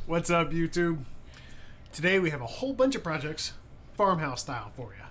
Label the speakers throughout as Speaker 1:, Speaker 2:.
Speaker 1: What's up, YouTube? Today we have a whole bunch of projects, farmhouse style, for you.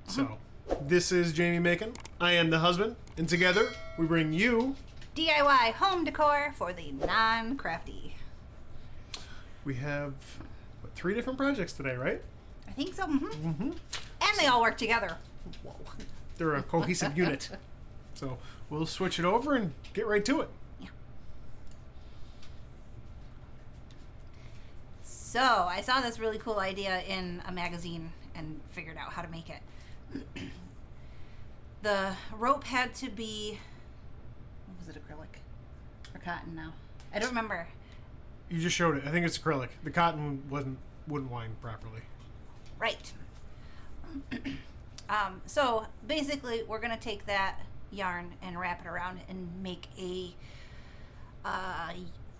Speaker 1: So, this is Jamie Macon. I am the husband, and together we bring you
Speaker 2: DIY home decor for the non-crafty.
Speaker 1: We have 3 different projects today, right?
Speaker 2: I think so. And they all work together.
Speaker 1: Whoa. They're a cohesive unit. So we'll switch it over and get right to it.
Speaker 2: Yeah. So I saw this really cool idea in a magazine and figured out how to make it. The rope had to be, what was it, acrylic or cotton now? I don't remember.
Speaker 1: You just showed it. I think it's acrylic. The cotton wouldn't wind properly.
Speaker 2: Right. So basically we're going to take that yarn and wrap it around and make a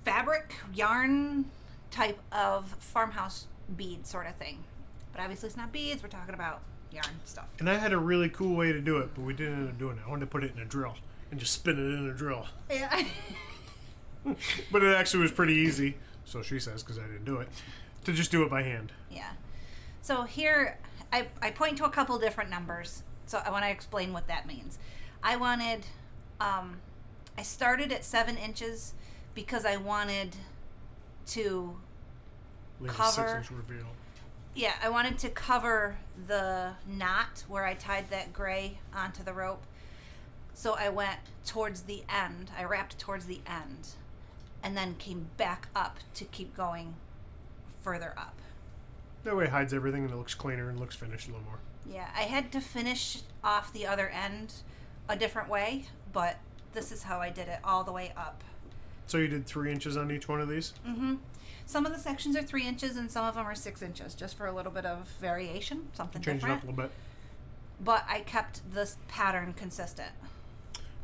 Speaker 2: fabric yarn type of farmhouse bead sort of thing. But obviously it's not beads, we're talking about yarn stuff.
Speaker 1: And I had a really cool way to do it, but we didn't end up doing it. I wanted to put it in a drill and just spin it in a drill.
Speaker 2: Yeah.
Speaker 1: But it actually was pretty easy, so she says, because I didn't do it, to just do it by hand.
Speaker 2: Yeah. So here, I point to a couple different numbers, so I want to explain what that means. I wanted, I started at 7 inches because I wanted to cover...
Speaker 1: 6-inch reveal.
Speaker 2: Yeah, I wanted to cover the knot where I tied that gray onto the rope. So I went towards the end. I wrapped towards the end and then came back up to keep going further up.
Speaker 1: That way it hides everything and it looks cleaner and looks finished a little more.
Speaker 2: Yeah, I had to finish off the other end a different way, but this is how I did it all the way up.
Speaker 1: So you did 3 inches on each one of these?
Speaker 2: Mm-hmm. Some of the sections are 3 inches and some of them are 6 inches, just for a little bit of variation, something
Speaker 1: Change
Speaker 2: different.
Speaker 1: it up a little bit.
Speaker 2: But I kept this pattern consistent.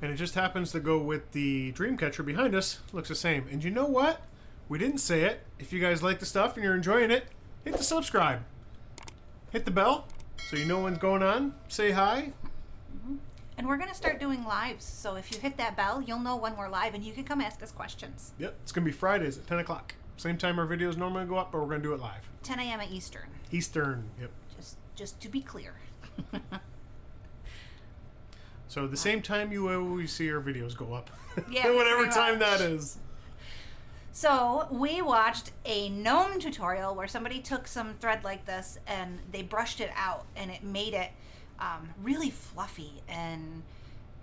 Speaker 1: And it just happens to go with the dream catcher behind us. Looks the same. And you know what? We didn't say it. If you guys like the stuff and you're enjoying it, hit the subscribe. Hit the bell so you know what's going on. Say hi.
Speaker 2: Mm-hmm. And we're going to start doing lives. So if you hit that bell, you'll know when we're live and you can come ask us questions.
Speaker 1: Yep. It's going to be Fridays at 10 o'clock. Same time our videos normally go up, but we're going to do it live.
Speaker 2: 10 a.m. at Eastern.
Speaker 1: Eastern. Yep.
Speaker 2: Just to be clear.
Speaker 1: So the same time you always see our videos go up.
Speaker 2: Yeah.
Speaker 1: Whatever time that is.
Speaker 2: So we watched a gnome tutorial where somebody took some thread like this and they brushed it out and it made it really fluffy and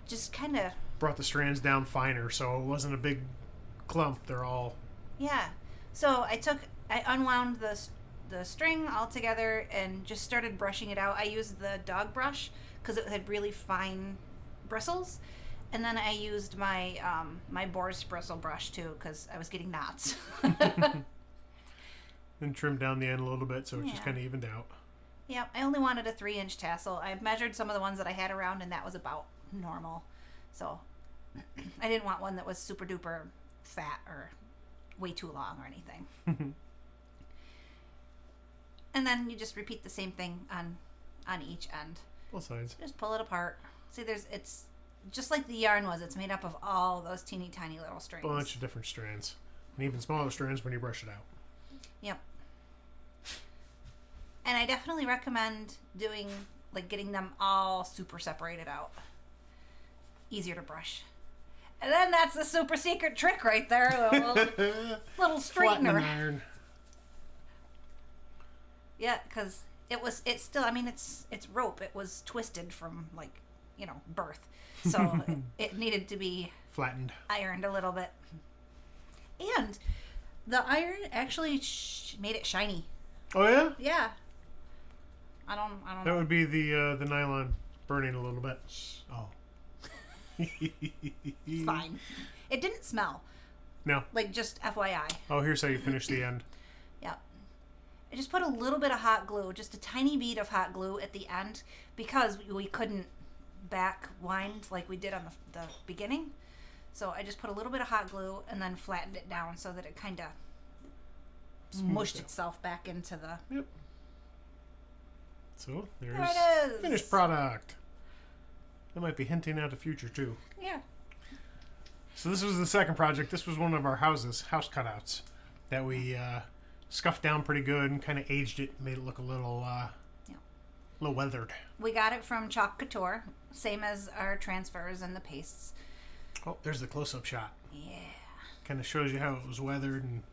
Speaker 2: just kind of...
Speaker 1: Brought the strands down finer so it wasn't a big clump. They're all...
Speaker 2: Yeah. So I unwound the string all together and just started brushing it out. I used the dog brush because it had really fine bristles. And then I used my my boar's bristle brush too because I was getting knots.
Speaker 1: Then trimmed down the end a little bit so it's just kind of evened out.
Speaker 2: Yeah, I only wanted a 3-inch tassel. I measured some of the ones that I had around and that was about normal. So I didn't want one that was super duper fat or way too long or anything. And then you just repeat the same thing on each end.
Speaker 1: Both sides.
Speaker 2: Just pull it apart. See, it's just like the yarn was. It's made up of all those teeny tiny little strings.
Speaker 1: Bunch of different strands. And even smaller strands when you brush it out.
Speaker 2: Yep. And I definitely recommend getting them all super separated out. Easier to brush. And then that's the super secret trick right there. The little straightener.
Speaker 1: Flattening iron.
Speaker 2: Yeah, because it's still, I mean, it's rope. It was twisted from birth. So it needed to be
Speaker 1: flattened,
Speaker 2: ironed a little bit. And the iron actually made it shiny.
Speaker 1: Oh yeah?
Speaker 2: Yeah. I don't know.
Speaker 1: That would be the nylon burning a little bit. Oh.
Speaker 2: It's fine. It didn't smell.
Speaker 1: No.
Speaker 2: Just FYI.
Speaker 1: Oh, here's how you finish the end.
Speaker 2: Yeah. I just put a little bit of hot glue, just a tiny bead of hot glue at the end because we couldn't back wind like we did on the beginning. So I just put a little bit of hot glue and then flattened it down so that it kind of smushed itself back into the...
Speaker 1: Yep. So there's
Speaker 2: there it is.
Speaker 1: Finished product. That might be hinting at the future too.
Speaker 2: Yeah.
Speaker 1: So this was the second project. This was one of our house cutouts. that we scuffed down pretty good and kind of aged it, made it look a little weathered.
Speaker 2: We got it from Chalk Couture, same as our transfers and the pastes.
Speaker 1: Oh, there's the close-up shot.
Speaker 2: Yeah.
Speaker 1: Kind of shows you how it was weathered and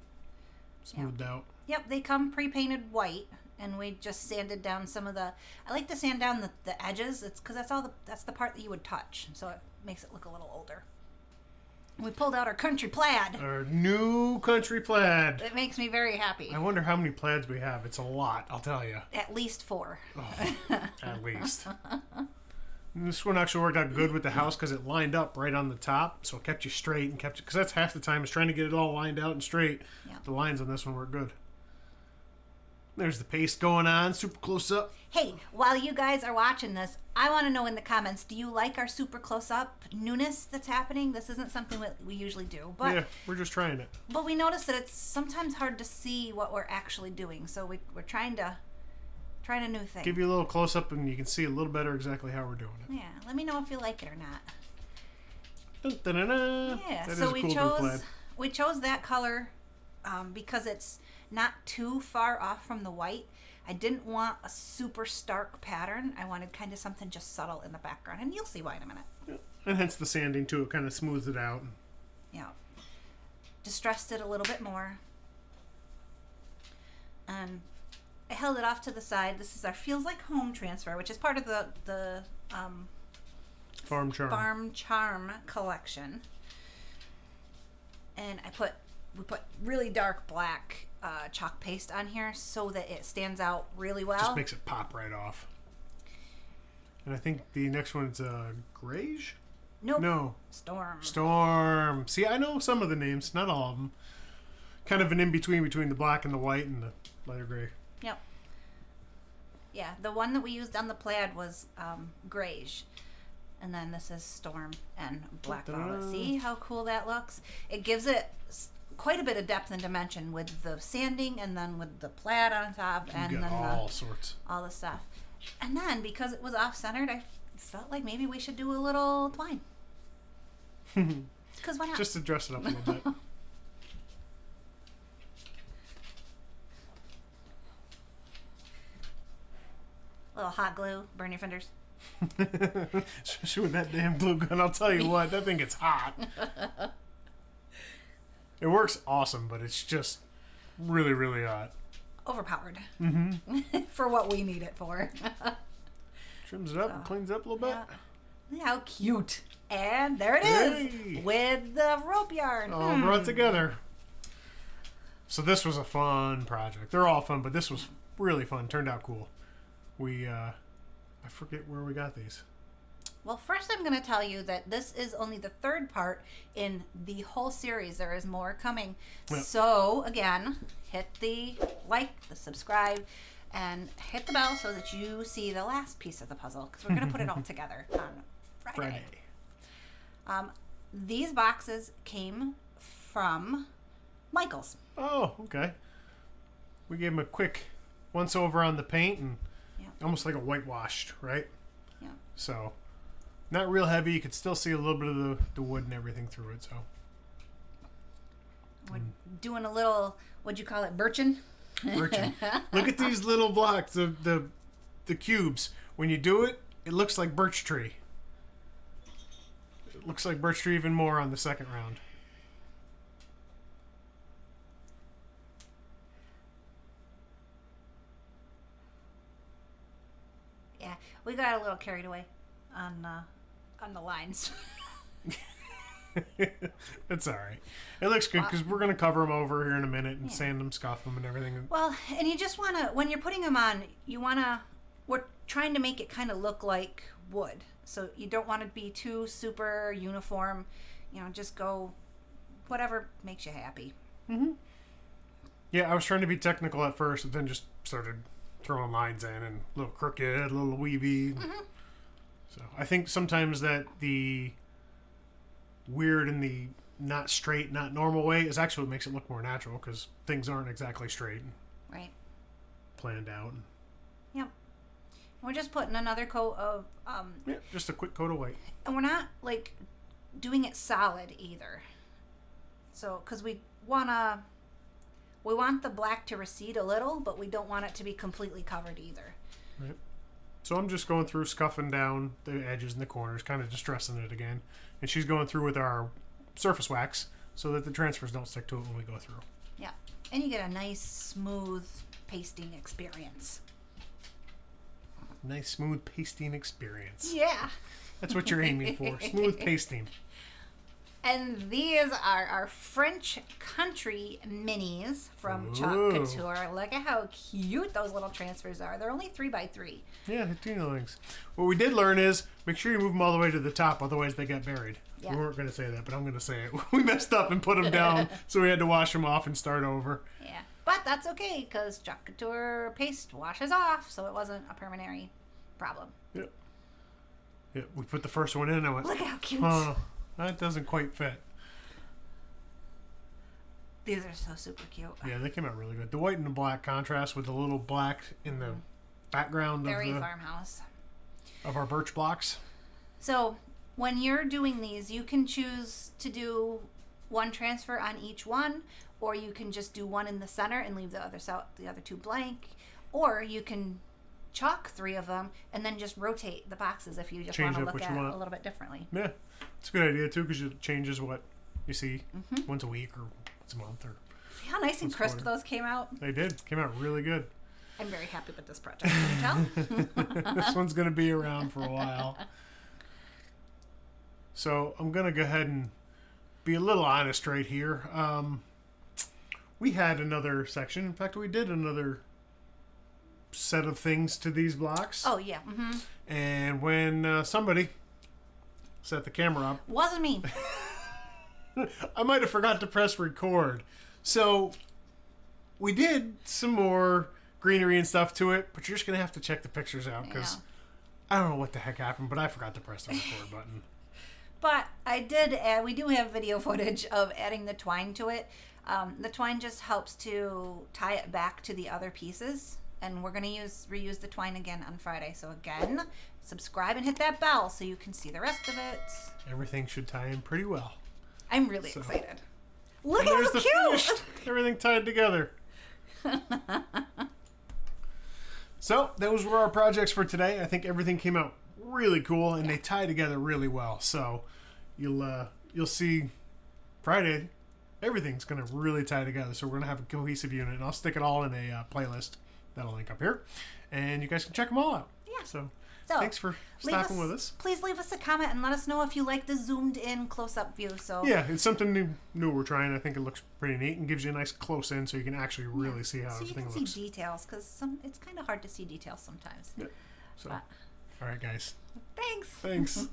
Speaker 1: smoothed out.
Speaker 2: Yep, they come pre-painted white, and we just sanded down some of the. I like to sand down the edges. It's because that's the part that you would touch, so it makes it look a little older. We pulled out our country plaid.
Speaker 1: Our new country plaid.
Speaker 2: It makes me very happy.
Speaker 1: I wonder how many plaids we have. It's a lot, I'll tell you.
Speaker 2: At least 4.
Speaker 1: Oh, at least. And this one actually worked out good with the house because it lined up right on the top, so it kept you straight and kept you, because that's half the time is trying to get it all lined out and straight.
Speaker 2: Yeah.
Speaker 1: The lines on this one work good. There's the paste going on, super close up.
Speaker 2: Hey, while you guys are watching this, I want to know in the comments, do you like our super close-up newness that's happening? This isn't something that we usually do, but
Speaker 1: yeah, we're just trying it.
Speaker 2: But we noticed that it's sometimes hard to see what we're actually doing, so we're trying a new thing.
Speaker 1: Give you a little close-up and you can see a little better exactly how we're doing it.
Speaker 2: Yeah, let me know if you like it or not.
Speaker 1: Dun, dun, dun, dun.
Speaker 2: Yeah,
Speaker 1: That
Speaker 2: so
Speaker 1: is a cool blue plaid.
Speaker 2: we chose that color because it's not too far off from the white. I didn't want a super stark pattern. I wanted kind of something just subtle in the background, and you'll see why in a minute.
Speaker 1: Yeah. And hence the sanding too. It kind of smooths it out.
Speaker 2: Yeah, distressed it a little bit more. I held it off to the side. This is our Feels Like Home transfer, which is part of the
Speaker 1: Farm Charm
Speaker 2: collection. And we put really dark black chalk paste on here so that it stands out really well.
Speaker 1: Just makes it pop right off. And I think the next one's Grayish?
Speaker 2: Nope.
Speaker 1: No.
Speaker 2: Storm.
Speaker 1: See, I know some of the names, not all of them. Kind of an in-between between the black and the white and the lighter gray.
Speaker 2: Yep. Yeah, the one that we used on the plaid was Grayish. And then this is Storm and Black Violet. See how cool that looks? It gives it quite a bit of depth and dimension with the sanding and then with the plaid on top and
Speaker 1: then all the
Speaker 2: stuff. And then because it was off-centered, I felt like maybe we should do a little twine. Because why not?
Speaker 1: Just to dress it up a little bit.
Speaker 2: Little hot glue, burn your fingers.
Speaker 1: Especially with that damn glue gun, I'll tell you what, that thing gets hot. It works awesome, but it's just really, really hot.
Speaker 2: Overpowered.
Speaker 1: Mm-hmm.
Speaker 2: For what we need it for.
Speaker 1: Trims it up, cleans it up a little bit.
Speaker 2: Yeah. How cute. And there it is with the rope yarn.
Speaker 1: All brought together. So this was a fun project. They're all fun, but this was really fun. Turned out cool. I forget where we got these.
Speaker 2: Well, first I'm going to tell you that this is only the 3rd part in the whole series. There is more coming. Yep. So, again, hit the like, the subscribe, and hit the bell so that you see the last piece of the puzzle, because we're going to put it all together on Friday. These boxes came from Michael's.
Speaker 1: Oh, okay. We gave him a quick once-over on the paint and almost like a whitewashed, right?
Speaker 2: Yeah.
Speaker 1: So, not real heavy. You could still see a little bit of the wood and everything through it. So,
Speaker 2: we're doing a little, what'd you call it, birching?
Speaker 1: Birching. Look at these little blocks, the cubes. When you do it, it looks like birch tree. It looks like birch tree even more on the second round.
Speaker 2: Yeah, we got a little carried away on the lines.
Speaker 1: It's all right. It looks good because we're going to cover them over here in a minute and sand them, scuff them, and everything.
Speaker 2: Well, and you just want to, when you're putting them on, we're trying to make it kind of look like wood. So you don't want to be too super uniform. Just go whatever makes you happy.
Speaker 1: Mm-hmm. Yeah, I was trying to be technical at first, but then just started throwing lines in and a little crooked, a little weavy. Mm-hmm. So I think sometimes that the weird and the not straight, not normal way is actually what makes it look more natural, because things aren't exactly straight.
Speaker 2: Right.
Speaker 1: Planned out.
Speaker 2: Yep. We're just putting another coat of...
Speaker 1: just a quick coat of white.
Speaker 2: And we're not, doing it solid either. So, because we want to We want the black to recede a little, but we don't want it to be completely covered either.
Speaker 1: Right. So I'm just going through, scuffing down the edges and the corners, kind of distressing it again. And she's going through with our surface wax so that the transfers don't stick to it when we go through.
Speaker 2: Yeah. And you get a nice, smooth pasting experience.
Speaker 1: Nice, smooth pasting experience.
Speaker 2: Yeah.
Speaker 1: That's what you're aiming for. Smooth pasting.
Speaker 2: And these are our French country minis from Chalk Couture. Look at how cute those little transfers are. They're only 3x3.
Speaker 1: Yeah, the teeny things. What we did learn is make sure you move them all the way to the top, otherwise they get buried.
Speaker 2: Yeah.
Speaker 1: We weren't going to say that, but I'm going to say it. We messed up and put them down, so we had to wash them off and start over.
Speaker 2: Yeah, but that's okay because Chalk Couture paste washes off, so it wasn't a permanent problem.
Speaker 1: Yep. Yeah, we put the first one in and I went,
Speaker 2: look how cute.
Speaker 1: That doesn't quite fit.
Speaker 2: These are so super cute.
Speaker 1: Yeah, they came out really good. The white and the black contrast with the little black in the background
Speaker 2: Very farmhouse.
Speaker 1: Of our birch blocks.
Speaker 2: So when you're doing these, you can choose to do one transfer on each one, or you can just do one in the center and leave the other two blank, or you can chalk 3 of them and then just rotate the boxes if you just want to look at it a little bit differently.
Speaker 1: Yeah, it's a good idea too because it changes what you see once a week or once a month or.
Speaker 2: See how nice and crisp those came out?
Speaker 1: They did. Came out really good.
Speaker 2: I'm very happy with this project. Can you tell?
Speaker 1: This one's going to be around for a while. So I'm going to go ahead and be a little honest right here. We had another section. In fact, we did another set of things to these blocks.
Speaker 2: Oh, yeah.
Speaker 1: And when somebody set the camera up...
Speaker 2: Wasn't me.
Speaker 1: I might have forgot to press record. So we did some more greenery and stuff to it, but you're just going to have to check the pictures out because I don't know what the heck happened, but I forgot to press the record button.
Speaker 2: But I did add, we do have video footage of adding the twine to it. The twine just helps to tie it back to the other pieces. And we're going to reuse the twine again on Friday. So again, subscribe and hit that bell so you can see the rest of it.
Speaker 1: Everything should tie in pretty well.
Speaker 2: I'm really excited. Look
Speaker 1: and
Speaker 2: how
Speaker 1: there's the
Speaker 2: cute!
Speaker 1: Finished. Everything tied together. So those were our projects for today. I think everything came out really cool and they tie together really well. So you'll see Friday. Everything's going to really tie together. So we're going to have a cohesive unit, and I'll stick it all in a playlist. That'll link up here, and you guys can check them all out.
Speaker 2: Yeah.
Speaker 1: So thanks for stopping with us.
Speaker 2: Please leave us a comment and let us know if you like the zoomed in close-up view. So
Speaker 1: yeah, it's something new we're trying. I think it looks pretty neat and gives you a nice close in, so you can actually really see how everything looks.
Speaker 2: So you can see details because it's kind of hard to see details sometimes.
Speaker 1: Yeah. So, all right, guys.
Speaker 2: Thanks.
Speaker 1: Thanks.